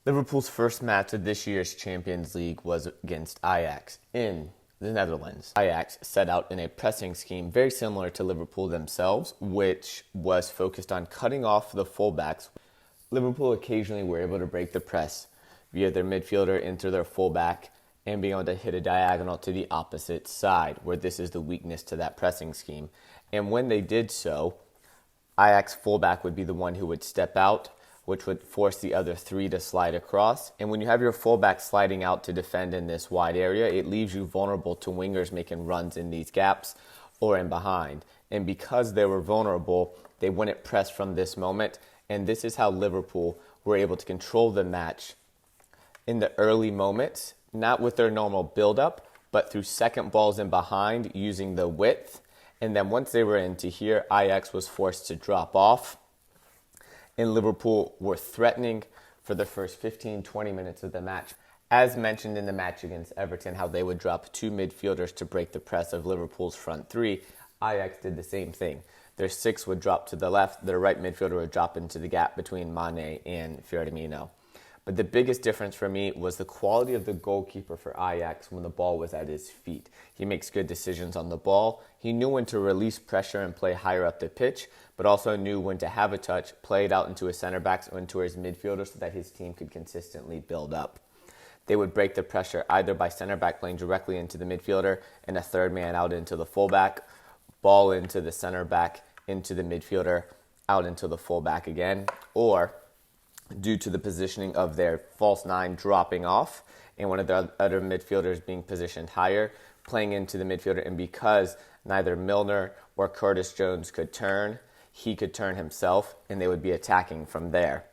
Liverpool's first match of this year's Champions League was against Ajax in the Netherlands. Ajax set out in a pressing scheme very similar to Liverpool themselves, which was focused on cutting off the fullbacks. Liverpool occasionally were able to break the press via their midfielder into their fullback and being able to hit a diagonal to the opposite side, where this is the weakness to that pressing scheme. And when they did so, Ajax fullback would be the one who would step out, which would force the other three to slide across. And when you have your fullback sliding out to defend in this wide area, it leaves you vulnerable to wingers making runs in these gaps or in behind. And because they were vulnerable, they wouldn't press from this moment. And this is how Liverpool were able to control the match in the early moments, not with their normal build-up, but through second balls in behind using the width. And then once they were into here, Ajax was forced to drop off. And Liverpool were threatening for the first 15-20 minutes of the match. As mentioned in the match against Everton, how they would drop two midfielders to break the press of Liverpool's front three, Ajax did the same thing. Their six would drop to the left, their right midfielder would drop into the gap between Mane and Firmino. But the biggest difference for me was the quality of the goalkeeper for Ajax when the ball was at his feet. He makes good decisions on the ball. He knew when to release pressure and play higher up the pitch, but also knew when to have a touch, play it out into his center backs or into his midfielders so that his team could consistently build up. They would break the pressure either by center back playing directly into the midfielder and a third man out into the fullback, ball into the center back, into the midfielder, out into the fullback again, or due to the positioning of their false nine dropping off and one of the other midfielders being positioned higher, playing into the midfielder. And because neither Milner or Curtis Jones could turn, he could turn himself and they would be attacking from there.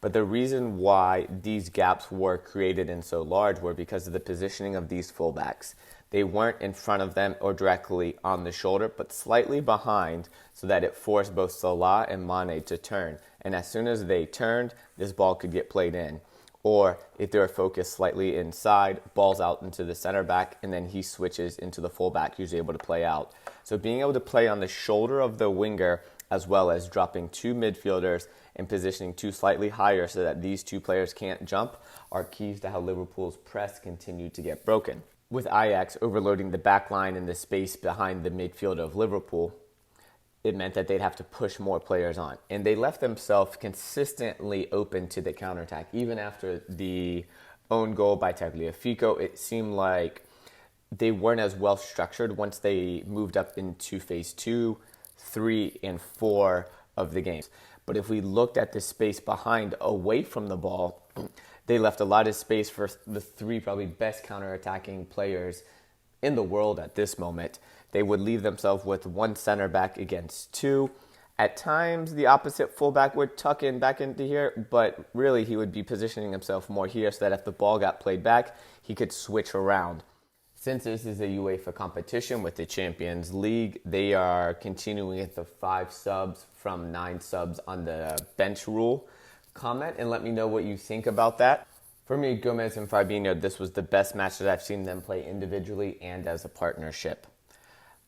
But the reason why these gaps were created and so large were because of the positioning of these fullbacks. They weren't in front of them or directly on the shoulder, but slightly behind so that it forced both Salah and Mane to turn. And as soon as they turned, this ball could get played in. Or if they were focused slightly inside, balls out into the center back, and then he switches into the fullback, who's able to play out. So being able to play on the shoulder of the winger, as well as dropping two midfielders and positioning two slightly higher so that these two players can't jump, are keys to how Liverpool's press continued to get broken. With Ajax overloading the back line and the space behind the midfield of Liverpool, it meant that they'd have to push more players on. And they left themselves consistently open to the counterattack. Even after the own goal by Tagliafico, it seemed like they weren't as well structured once they moved up into phase 2, 3, and 4 of the game. But if we looked at the space behind away from the ball, they left a lot of space for the three probably best counterattacking players in the world at this moment. They would leave themselves with one center back against two. At times, the opposite fullback would tuck in back into here, but really he would be positioning himself more here so that if the ball got played back, he could switch around. Since this is a UEFA competition with the Champions League, they are continuing with the 5 subs from 9 subs on the bench rule. Comment and let me know what you think about that. For me, Gomez and Fabinho, this was the best match that I've seen them play individually and as a partnership.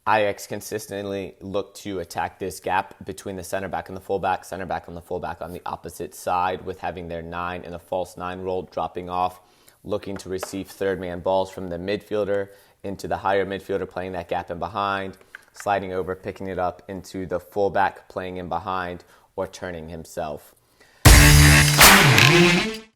Ajax consistently looked to attack this gap between the center back and the fullback on the opposite side, with having their 9 and the false 9 role dropping off, looking to receive third man balls from the midfielder into the higher midfielder playing that gap in behind, sliding over, picking it up into the fullback playing in behind, or turning himself.